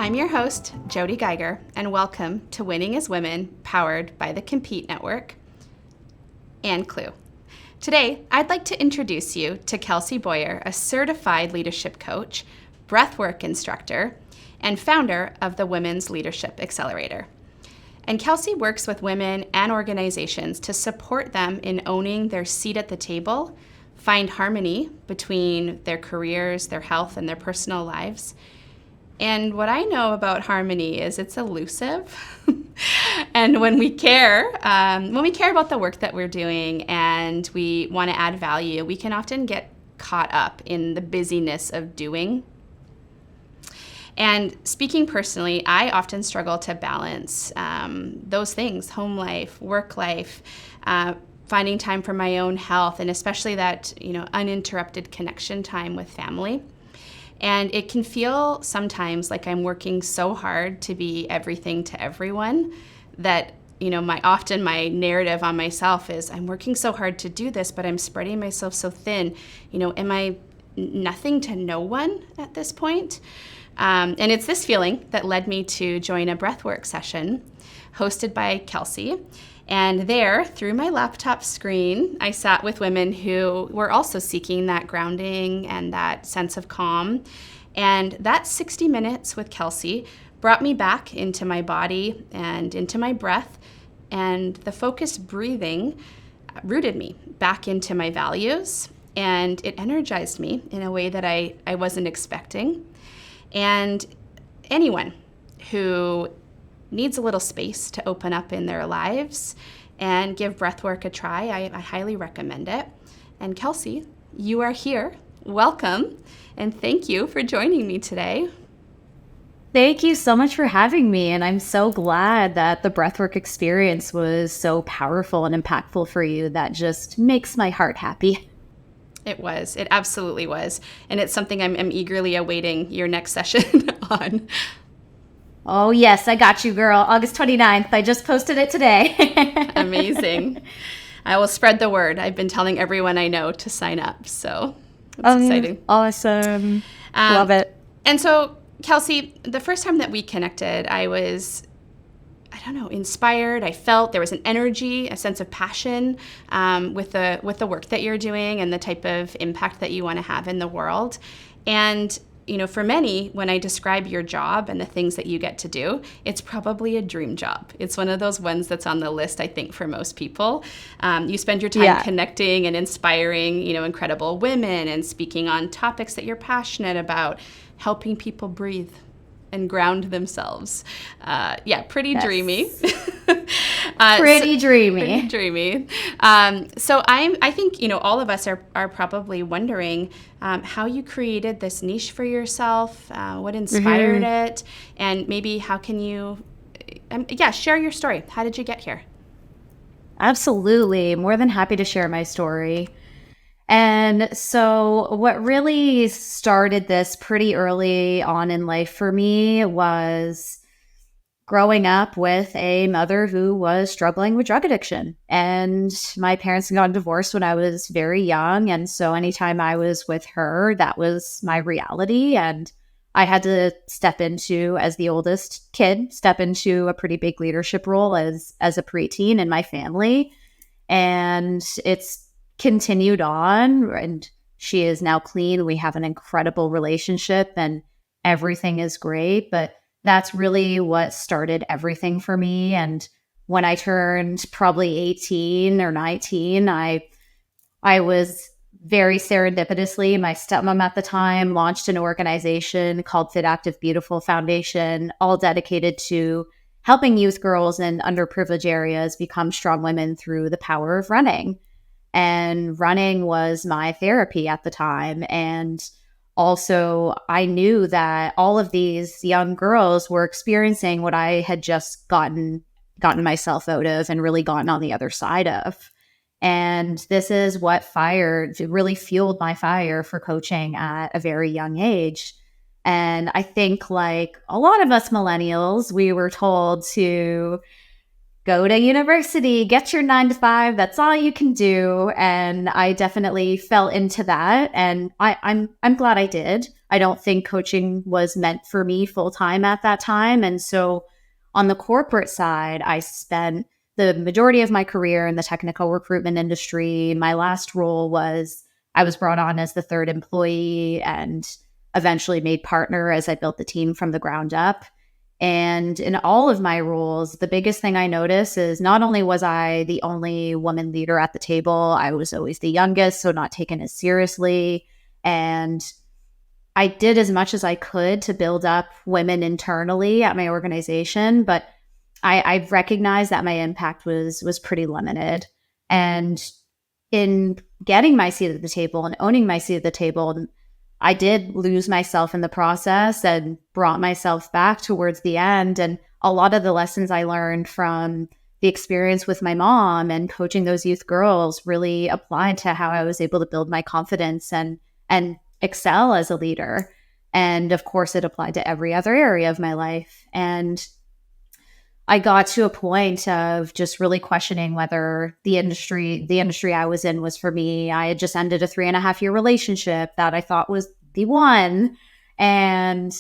I'm your host, Jody Geiger, and welcome to Winning as Women, powered by the Compete Network and Clue. Today, I'd like to introduce you to Kelsey Boyer, a certified leadership coach, breathwork instructor, and founder of the Women's Leadership Accelerator. And Kelsey works with women and organizations to support them in owning their seat at the table, find harmony between their careers, their health, and their personal lives. And what I know about harmony is it's elusive. And when we care about the work that we're doing and we want to add value, we can often get caught up in the busyness of doing. And speaking personally, I often struggle to balance those things: home life, work life, finding time for my own health, and especially that uninterrupted connection time with family. And it can feel sometimes like I'm working so hard to be everything to everyone that my narrative on myself is I'm working so hard to do this, but I'm spreading myself so thin. Am I nothing to no one at this point? And it's this feeling that led me to join a breathwork session hosted by Kelsey. And there, through my laptop screen, I sat with women who were also seeking that grounding and that sense of calm. And that 60 minutes with Kelsey brought me back into my body and into my breath. And the focused breathing rooted me back into my values. And it energized me in a way that I wasn't expecting. And anyone who needs a little space to open up in their lives and give breathwork a try, I highly recommend it. And Kelsey, you are here. Welcome, and thank you for joining me today. Thank you so much for having me, and I'm so glad that the breathwork experience was so powerful and impactful for you. That just makes my heart happy. It was. It absolutely was. And it's something I'm eagerly awaiting your next session on. Oh, yes, I got you, girl. August 29th. I just posted it today. Amazing. I will spread the word. I've been telling everyone I know to sign up, so it's exciting. Awesome. Love it. And so, Kelsey, the first time that we connected, I was, inspired. I felt there was an energy, a sense of passion with the work that you're doing and the type of impact that you want to have in the world. And for many, when I describe your job and the things that you get to do, it's probably a dream job. It's one of those ones that's on the list, I think, for most people. You spend your time connecting and inspiring, incredible women and speaking on topics that you're passionate about, helping people breathe and ground themselves. Pretty dreamy. Pretty dreamy. So I think, all of us are probably wondering how you created this niche for yourself, what inspired it, and maybe how can you, share your story. How did you get here? Absolutely. More than happy to share my story. And so what really started this pretty early on in life for me was growing up with a mother who was struggling with drug addiction. And my parents got divorced when I was very young. And so anytime I was with her, that was my reality. And I had to as the oldest kid, step into a pretty big leadership role as a preteen in my family. And it's continued on, and she is now clean. We have an incredible relationship and everything is great, but that's really what started everything for me. And when I turned probably 18 or 19, I was very serendipitously, my stepmom at the time launched an organization called Fit Active Beautiful Foundation, all dedicated to helping youth girls in underprivileged areas become strong women through the power of running. And running was my therapy at the time. And also, I knew that all of these young girls were experiencing what I had just gotten myself out of and really gotten on the other side of. And this is what really fueled my fire for coaching at a very young age. And I think, like a lot of us millennials, we were told to go to university, get your 9 to 5. That's all you can do. And I definitely fell into that. And I'm glad I did. I don't think coaching was meant for me full time at that time. And so on the corporate side, I spent the majority of my career in the technical recruitment industry. My last role was I was brought on as the third employee and eventually made partner as I built the team from the ground up. And in all of my roles, the biggest thing I noticed is not only was I the only woman leader at the table, I was always the youngest, so not taken as seriously. And I did as much as I could to build up women internally at my organization, but I've recognized that my impact was pretty limited. And in getting my seat at the table and owning my seat at the table, I did lose myself in the process and brought myself back towards the end. And a lot of the lessons I learned from the experience with my mom and coaching those youth girls really applied to how I was able to build my confidence and excel as a leader. And of course, it applied to every other area of my life. And I got to a point of just really questioning whether the industry I was in was for me. I had just ended a 3.5-year relationship that I thought was the one. And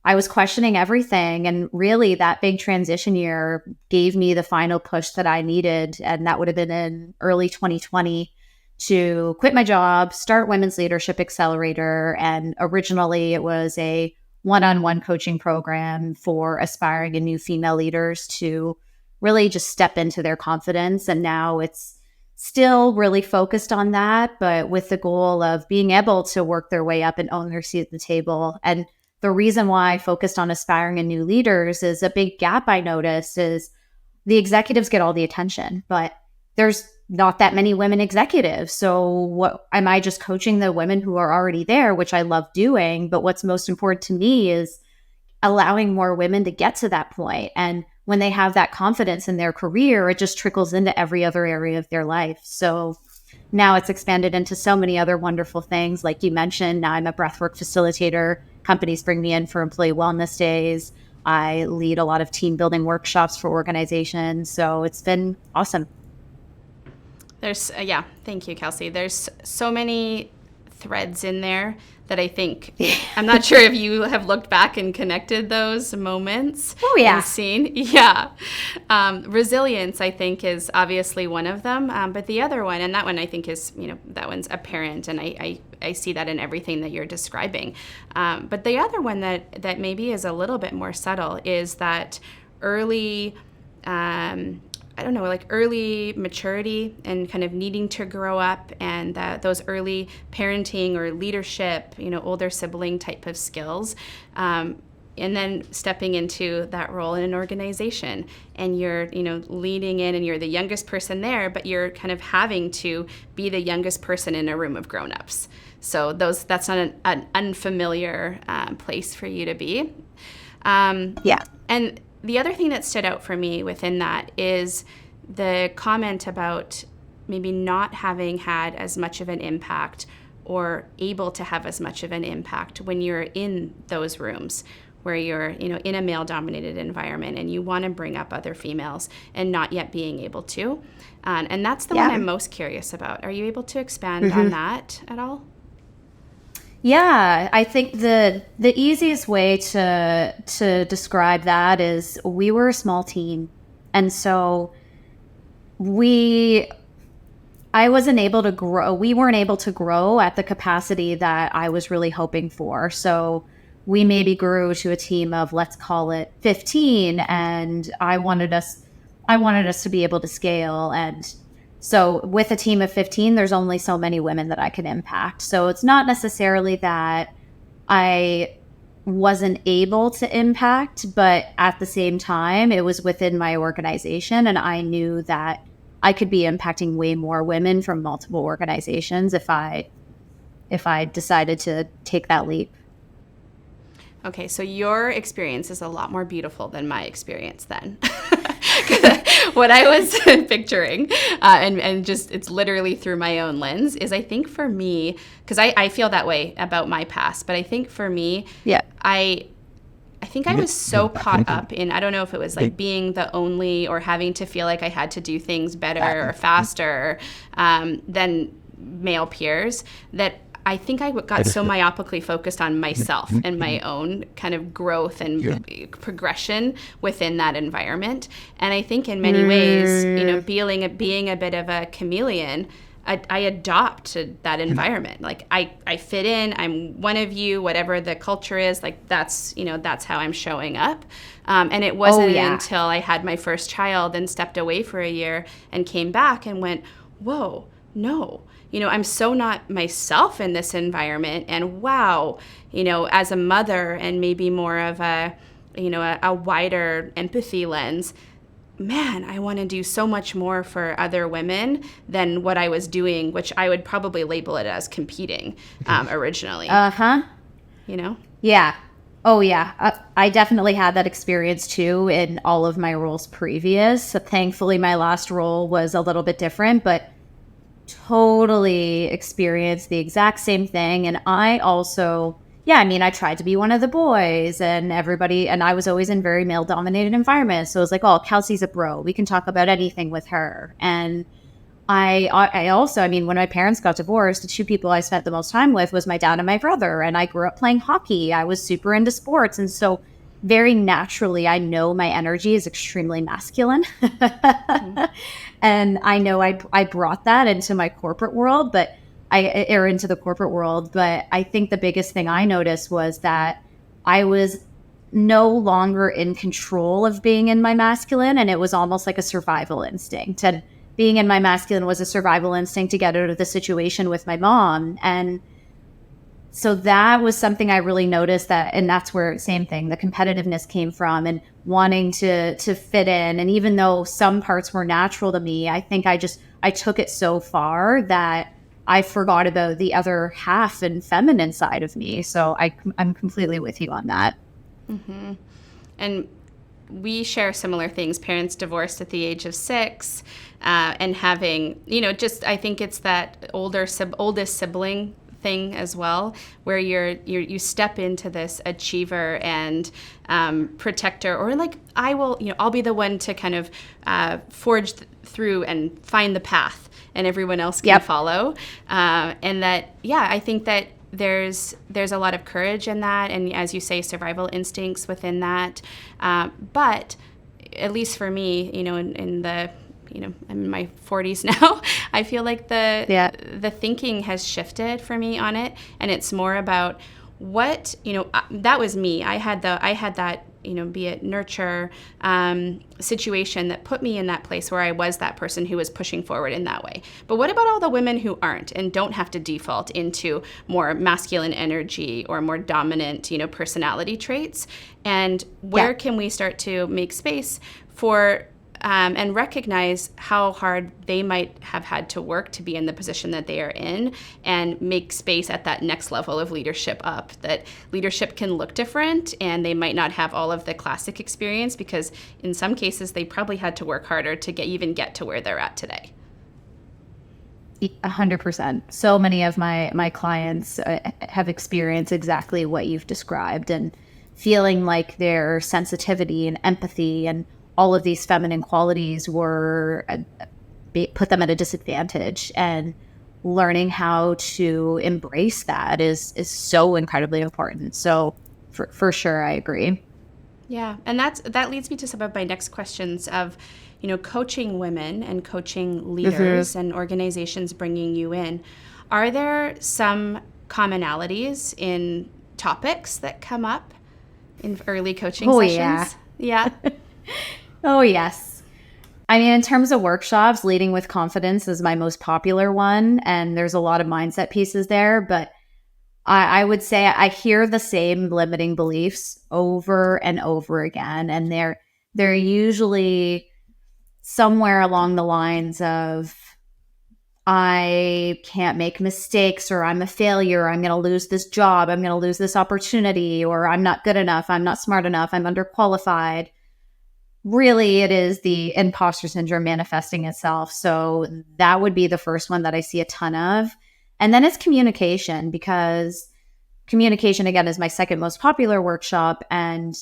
I was questioning everything. And really that big transition year gave me the final push that I needed. And that would have been in early 2020 to quit my job, start Women's Leadership Accelerator. And originally it was a one-on-one coaching program for aspiring and new female leaders to really just step into their confidence. And now it's still really focused on that, but with the goal of being able to work their way up and own their seat at the table. And the reason why I focused on aspiring and new leaders is a big gap I noticed is the executives get all the attention, but there's not that many women executives. So what am I just coaching the women who are already there, which I love doing. But what's most important to me is allowing more women to get to that point. And when they have that confidence in their career, it just trickles into every other area of their life. So now it's expanded into so many other wonderful things. Like you mentioned, now I'm a breathwork facilitator. Companies bring me in for employee wellness days. I lead a lot of team building workshops for organizations. So it's been awesome. There's, thank you, Kelsey. There's so many threads in there that I think, I'm not sure if you have looked back and connected those moments. Oh, yeah. And seen. Yeah. Resilience, I think, is obviously one of them. But the other one, and that one I think is, that one's apparent. And I see that in everything that you're describing. But the other one that maybe is a little bit more subtle is that early, early maturity and kind of needing to grow up and those early parenting or leadership, older sibling type of skills. And then stepping into that role in an organization and you're, leading in and you're the youngest person there, but you're kind of having to be the youngest person in a room of grownups. So that's not an unfamiliar place for you to be. Yeah. And the other thing that stood out for me within that is the comment about maybe not having had as much of an impact or able to have as much of an impact when you're in those rooms where you're, in a male-dominated environment and you want to bring up other females and not yet being able to. And that's the one I'm most curious about. Are you able to expand on that at all? Yeah, I think the easiest way to describe that is we were a small team. And so I wasn't able to grow. We weren't able to grow at the capacity that I was really hoping for. So we maybe grew to a team of, let's call it 15, and I wanted us to be able to scale. And so with a team of 15, there's only so many women that I can impact. So it's not necessarily that I wasn't able to impact, but at the same time, it was within my organization. And I knew that I could be impacting way more women from multiple organizations if I decided to take that leap. Okay, so your experience is a lot more beautiful than my experience then. What I was picturing, and just it's literally through my own lens, is I think for me, because I feel that way about my past, but I think for me, I I think I was so caught up in, I don't know if it was like being the only or having to feel like I had to do things better or faster than male peers, that I think I got so myopically focused on myself and my own kind of growth and progression within that environment. And I think in many ways, being a bit of a chameleon, I adopt to that environment. Like I fit in, I'm one of you, whatever the culture is, like that's how I'm showing up. And it wasn't until I had my first child and stepped away for a year and came back and went, whoa, no. I'm so not myself in this environment. And wow, as a mother and maybe more of a wider empathy lens, man, I want to do so much more for other women than what I was doing, which I would probably label it as competing originally. Yeah. Oh, yeah. I definitely had that experience too in all of my roles previous. So thankfully, my last role was a little bit different, but totally experienced the exact same thing. And I also, I tried to be one of the boys and everybody, and I was always in very male dominated environments. So it was like, oh, Kelsey's a bro. We can talk about anything with her. And I also, when my parents got divorced, the two people I spent the most time with was my dad and my brother. And I grew up playing hockey. I was super into sports. And so very naturally, I know my energy is extremely masculine. And I know I brought that into my corporate world, but into the corporate world. But I think the biggest thing I noticed was that I was no longer in control of being in my masculine. And it was almost like a survival instinct. And being in my masculine was a survival instinct to get out of the situation with my mom. And so that was something I really noticed and that's where, same thing, the competitiveness came from and wanting to fit in. And even though some parts were natural to me, I think I took it so far that I forgot about the other half and feminine side of me. So I'm completely with you on that. Mm-hmm. And we share similar things. Parents divorced at the age of 6 and having, I think it's that oldest sibling thing as well, where you step into this achiever and protector, or like I'll be the one to kind of forge through and find the path, and everyone else can follow. And that, I think that there's a lot of courage in that, and as you say, survival instincts within that. But at least for me, in the I'm in my 40s now. I feel like the thinking has shifted for me on it, and it's more about what that was me. I had that be it nurture situation that put me in that place where I was that person who was pushing forward in that way. But what about all the women who aren't and don't have to default into more masculine energy or more dominant personality traits? And where can we start to make space for and recognize how hard they might have had to work to be in the position that they are in, and make space at that next level of leadership up, that leadership can look different and they might not have all of the classic experience, because in some cases they probably had to work harder to get to where they're at today. 100%. So many of my clients have experienced exactly what you've described, and feeling like their sensitivity and empathy and all of these feminine qualities were put them at a disadvantage, and learning how to embrace that is so incredibly important. So for sure, I agree. Yeah, and that leads me to some of my next questions of, coaching women and coaching leaders and organizations bringing you in. Are there some commonalities in topics that come up in early coaching sessions? Yeah. Oh, yes. In terms of workshops, leading with confidence is my most popular one, and there's a lot of mindset pieces there, but I would say I hear the same limiting beliefs over and over again, and they're usually somewhere along the lines of, I can't make mistakes, or I'm a failure, I'm going to lose this job, I'm going to lose this opportunity, or I'm not good enough, I'm not smart enough, I'm underqualified. Really, it is the imposter syndrome manifesting itself. So that would be the first one that I see a ton of. And then it's communication, because communication, again, is my second most popular workshop. And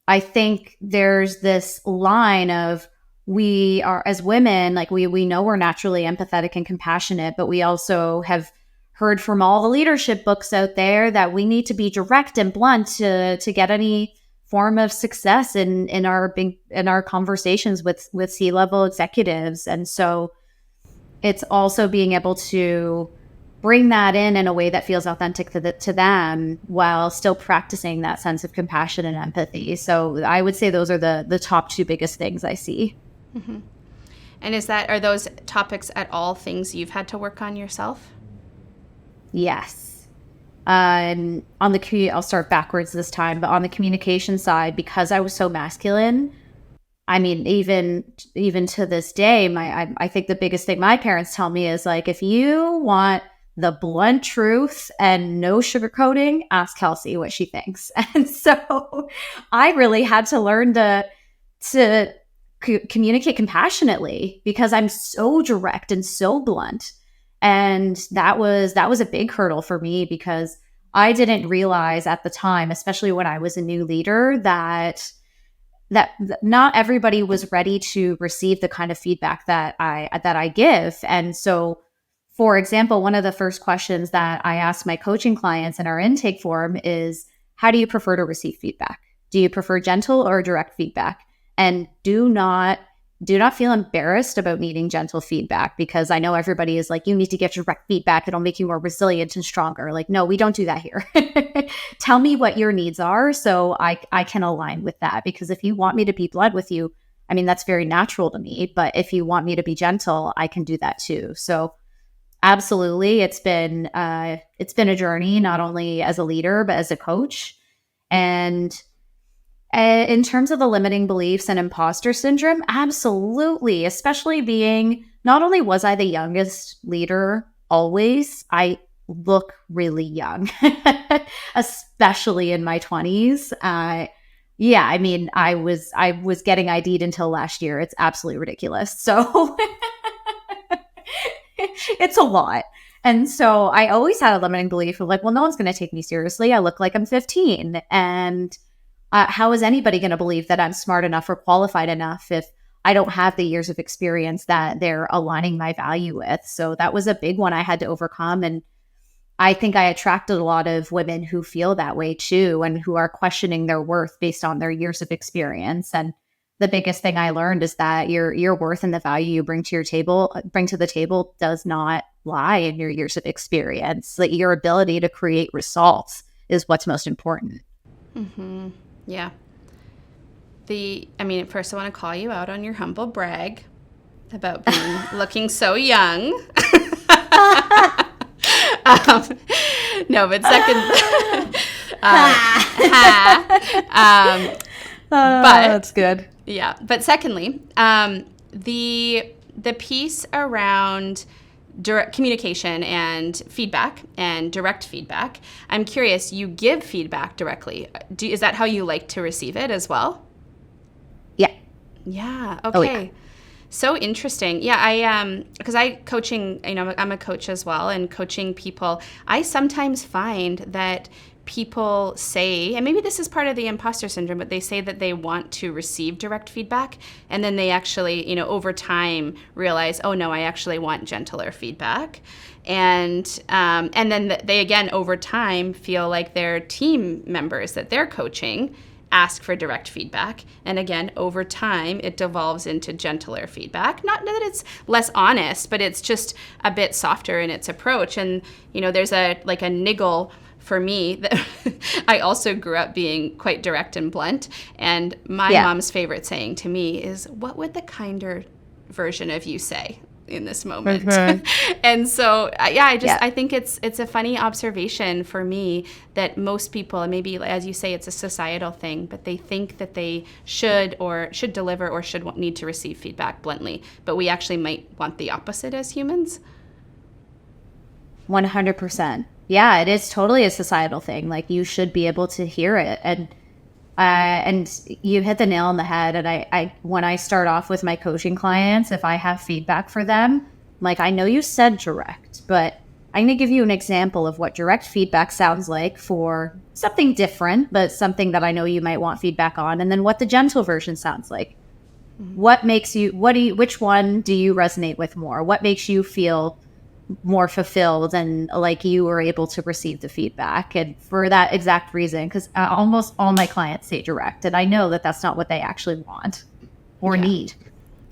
I think there's this line of, we are, as women, like we know we're naturally empathetic and compassionate, but we also have heard from all the leadership books out there that we need to be direct and blunt to get any form of success in our conversations with C-level executives. And so it's also being able to bring that in a way that feels authentic to them while still practicing that sense of compassion and empathy. So I would say those are the top two biggest things I see. Mm-hmm. And are those topics at all things you've had to work on yourself? Yes. I'll start backwards this time, but on the communication side, because I was so masculine, I mean, even to this day, I think the biggest thing my parents tell me is like, if you want the blunt truth and no sugarcoating, ask Kelsey what she thinks. And so I really had to learn to communicate compassionately, because I'm so direct and so blunt. And that was a big hurdle for me, because I didn't realize at the time, especially when I was a new leader, that not everybody was ready to receive the kind of feedback that I give. And so, for example, one of the first questions that I ask my coaching clients in our intake form is, how do you prefer to receive feedback? Do you prefer gentle or direct feedback? And do not feel embarrassed about needing gentle feedback, because I know everybody is like, you need to get direct feedback. It'll make you more resilient and stronger. Like, no, we don't do that here. Tell me what your needs are so I can align with that. Because if you want me to be blunt with you, I mean, that's very natural to me. But if you want me to be gentle, I can do that too. So absolutely, it's been a journey, not only as a leader, but as a coach. And in terms of the limiting beliefs and imposter syndrome, absolutely. Especially being, not only was I the youngest leader always, I look really young, especially in my 20s. Yeah, I mean, I was getting ID'd until last year. It's absolutely ridiculous. So it's a lot. And so I always had a limiting belief of like, well, no one's going to take me seriously. I look like I'm 15. And how is anybody going to believe that I'm smart enough or qualified enough if I don't have the years of experience that they're aligning my value with? So that was a big one I had to overcome. And I think I attracted a lot of women who feel that way too, and who are questioning their worth based on their years of experience. And the biggest thing I learned is that your worth and the value you bring to the table does not lie in your years of experience. Like, your ability to create results is what's most important. Mm-hmm. Yeah. First I want to call you out on your humble brag about being looking so young. No, but second, but that's good. Yeah, but secondly, the piece around direct communication and feedback and direct feedback. I'm curious, you give feedback directly. Is that how you like to receive it as well? Yeah. Yeah. Okay. Oh, yeah. So interesting. Yeah, because coaching, I'm a coach as well, and coaching people, I sometimes find that people say, and maybe this is part of the imposter syndrome, but they say that they want to receive direct feedback, and then they actually, over time realize, oh no, I actually want gentler feedback. And then they again, over time, feel like their team members that they're coaching ask for direct feedback. And again, over time, it devolves into gentler feedback. Not that it's less honest, but it's just a bit softer in its approach. And, there's a niggle for me that I also grew up being quite direct and blunt. And my mom's favorite saying to me is, what would the kinder version of you say in this moment? Mm-hmm. And so, I think it's a funny observation for me that most people, and maybe as you say, it's a societal thing, but they think that they should deliver or should need to receive feedback bluntly. But we actually might want the opposite as humans. 100%. Yeah, it is totally a societal thing. Like, you should be able to hear it. And you hit the nail on the head. And I when I start off with my coaching clients, if I have feedback for them, like, I know you said direct, but I'm going to give you an example of what direct feedback sounds like for something different, but something that I know you might want feedback on, and then what the gentle version sounds like. What makes you, which one do you resonate with more? What makes you feel more fulfilled and like you were able to receive the feedback? And for that exact reason, because almost all my clients say direct, and I know that that's not what they actually want or need.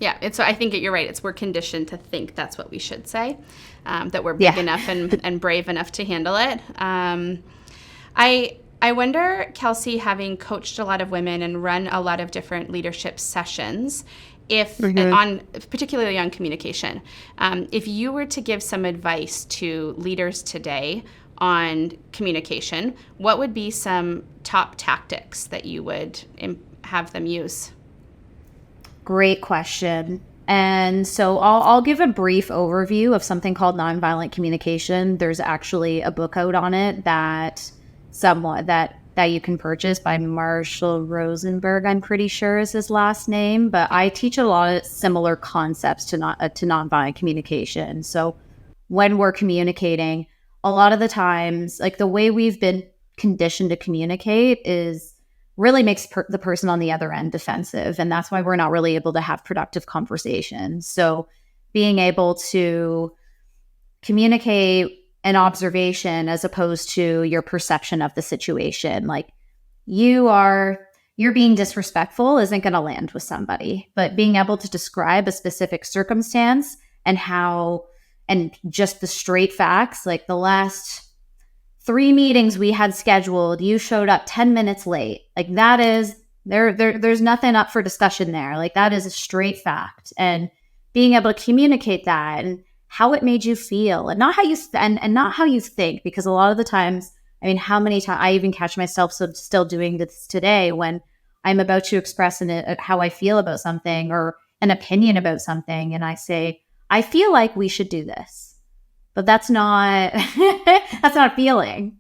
Yeah, so I think you're right. We're conditioned to think that's what we should say, that we're big enough and brave enough to handle it. I wonder, Kelsey, having coached a lot of women and run a lot of different leadership sessions, if particularly on communication, if you were to give some advice to leaders today on communication, what would be some top tactics that you would have them use? Great question. And so I'll give a brief overview of something called nonviolent communication. There's actually a book out on it that you can purchase by Marshall Rosenberg, I'm pretty sure is his last name. But I teach a lot of similar concepts to nonviolent communication. So when we're communicating, a lot of the times, like the way we've been conditioned to communicate is really makes the person on the other end defensive. And that's why we're not really able to have productive conversations. So being able to communicate an observation as opposed to your perception of the situation, like you're being disrespectful isn't going to land with somebody, but being able to describe a specific circumstance and just the straight facts, like the last 3 meetings we had scheduled, you showed up 10 minutes late. Like that is, there's nothing up for discussion there. Like that is a straight fact. And being able to communicate that and how it made you feel and not how you, and not how you think, because a lot of the times, I mean, how many times I even catch myself still doing this today when I'm about to express how I feel about something or an opinion about something. And I say, I feel like we should do this. But that's not that's not feeling.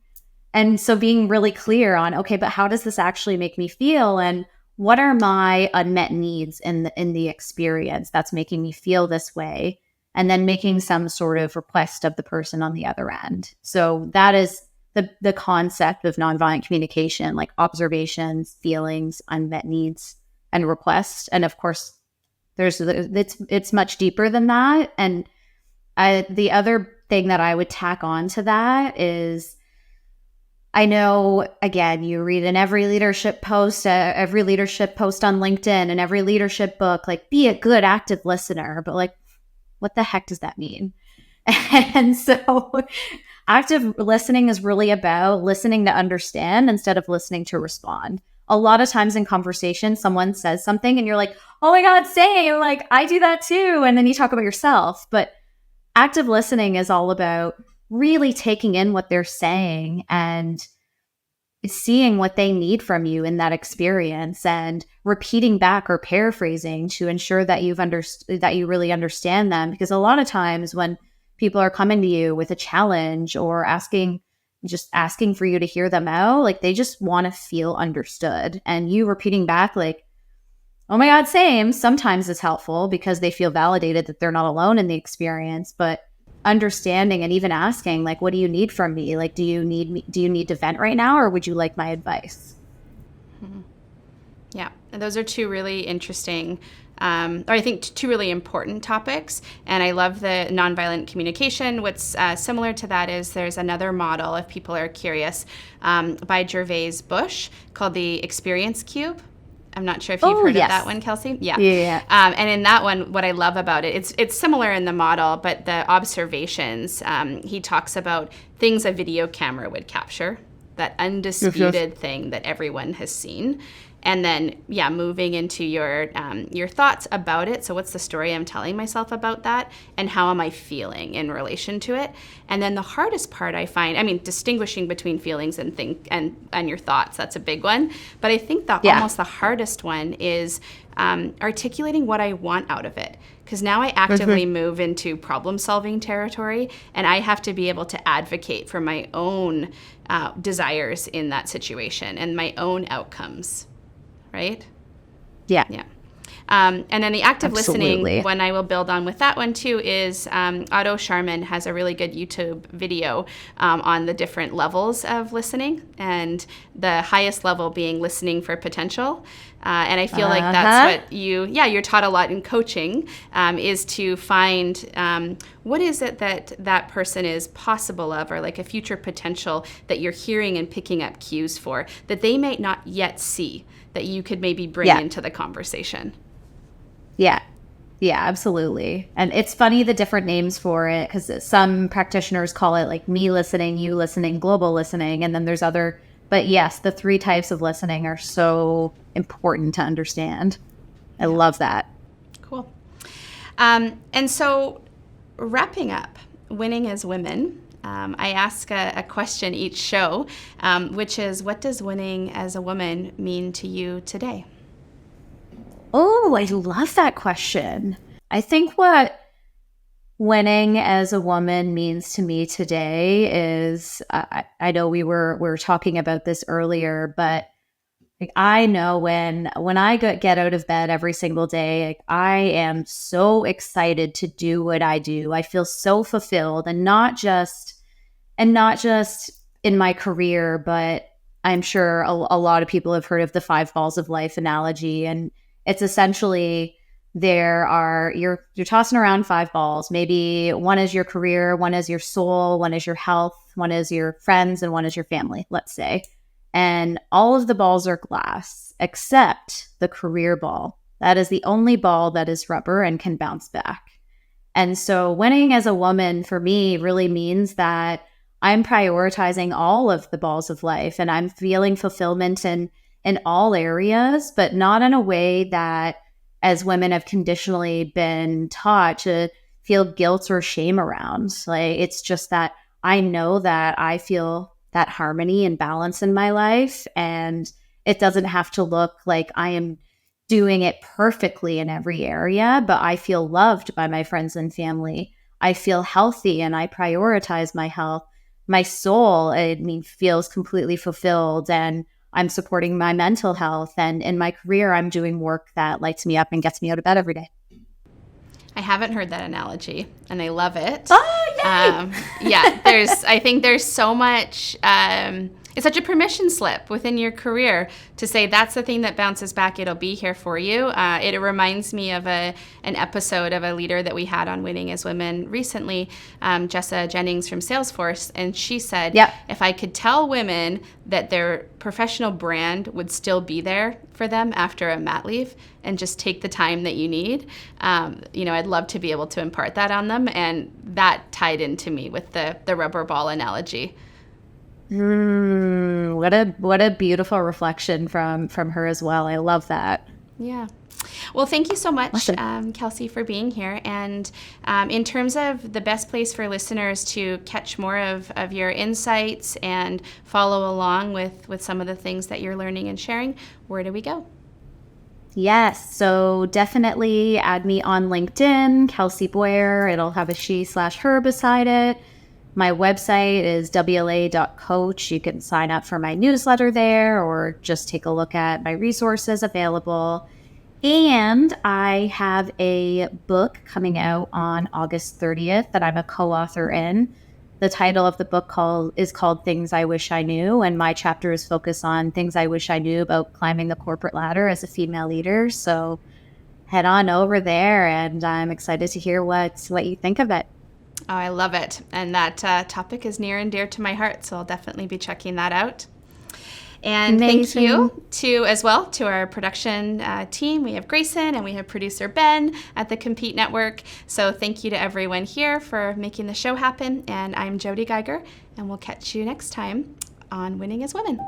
And so being really clear on, okay, but how does this actually make me feel? And what are my unmet needs in the experience that's making me feel this way? And then making some sort of request of the person on the other end. So that is the concept of nonviolent communication, like observations, feelings, unmet needs, and requests. And of course, it's much deeper than that. And the other thing that I would tack on to that is, I know, again, you read in every leadership post on LinkedIn and every leadership book, like, be a good active listener. But like, what the heck does that mean? And so active listening is really about listening to understand instead of listening to respond. A lot of times in conversation, someone says something and you're like, oh my God, same. Like, I do that too. And then you talk about yourself. But active listening is all about really taking in what they're saying and seeing what they need from you in that experience and repeating back or paraphrasing to ensure that that you really understand them. Because a lot of times when people are coming to you with a challenge or asking for you to hear them out, like they just want to feel understood. And you repeating back like, oh my God, same, sometimes is helpful because they feel validated that they're not alone in the experience. But understanding and even asking, like, what do you need from me? Like, do you need to vent right now, or would you like my advice? Mm-hmm. Yeah, and those are two really interesting, or I think two really important topics. And I love the nonviolent communication. What's similar to that is there's another model, if people are curious, by Gervais Bush called the Experience Cube. I'm not sure if you've heard of that one, Kelsey. Yeah. And in that one, what I love about it, it's similar in the model, but the observations, he talks about things a video camera would capture, that undisputed thing that everyone has seen. And then, moving into your thoughts about it. So what's the story I'm telling myself about that? And how am I feeling in relation to it? And then the hardest part I find, distinguishing between feelings and your thoughts, that's a big one. But I think almost the hardest one is articulating what I want out of it. Because now I actively move into problem-solving territory, and I have to be able to advocate for my own desires in that situation and my own outcomes. Right? Yeah. Yeah. And then the active Absolutely. listening one I will build on with that one too is Otto Scharman has a really good YouTube video on the different levels of listening, and the highest level being listening for potential. And I feel like that's what you're taught a lot in coaching, is to find what is it that person is possible of, or like a future potential that you're hearing and picking up cues for that they might not yet see, that you could maybe bring into the conversation. Yeah, absolutely. And it's funny the different names for it, because some practitioners call it like me listening, you listening, global listening, and then there's other. But yes, the 3 types of listening are so important to understand. I love that. Cool. And so wrapping up, Winning as Women, I ask a question each show, which is, what does winning as a woman mean to you today? Oh, I love that question. I think what winning as a woman means to me today is, I know we were talking about this earlier, but like, I know when I get out of bed every single day, like, I am so excited to do what I do. I feel so fulfilled, and not just in my career, but I'm sure a lot of people have heard of the 5 balls of life analogy, and it's essentially you're tossing around 5 balls. Maybe one is your career, one is your soul, one is your health, one is your friends, and one is your family, let's say. And all of the balls are glass except the career ball. That is the only ball that is rubber and can bounce back. And so winning as a woman for me really means that I'm prioritizing all of the balls of life, and I'm feeling fulfillment in all areas, but not in a way that as women have conditionally been taught to feel guilt or shame around. Like, it's just that I know that I feel that harmony and balance in my life, and it doesn't have to look like I am doing it perfectly in every area, but I feel loved by my friends and family. I feel healthy, and I prioritize my health. My soul, feels completely fulfilled, and I'm supporting my mental health. And in my career, I'm doing work that lights me up and gets me out of bed every day. I haven't heard that analogy, and I love it. Oh, yay! I think there's so much, it's such a permission slip within your career to say that's the thing that bounces back. It'll be here for you. It reminds me of an episode of a leader that we had on Winning as Women recently, Jessa Jennings from Salesforce. And she said, if I could tell women that their professional brand would still be there for them after a mat leave and just take the time that you need, I'd love to be able to impart that on them. And that tied into me with the rubber ball analogy. What a beautiful reflection from her as well. I love that. Yeah. Well, thank you so much, Awesome. Kelsey, for being here. And in terms of the best place for listeners to catch more of your insights and follow along with some of the things that you're learning and sharing, where do we go? Yes. So definitely add me on LinkedIn, Kelsey Boyer. It'll have a she/her beside it. My website is wla.coach. You can sign up for my newsletter there, or just take a look at my resources available. And I have a book coming out on August 30th that I'm a co-author in. The title of the book is called Things I Wish I Knew, and my chapter is focused on things I wish I knew about climbing the corporate ladder as a female leader. So head on over there, and I'm excited to hear what you think of it. Oh, I love it. And that topic is near and dear to my heart, so I'll definitely be checking that out. And Amazing. Thank you to our production team. We have Grayson and we have producer Ben at the Compete Network. So thank you to everyone here for making the show happen. And I'm Jody Geiger, and we'll catch you next time on Winning as Women.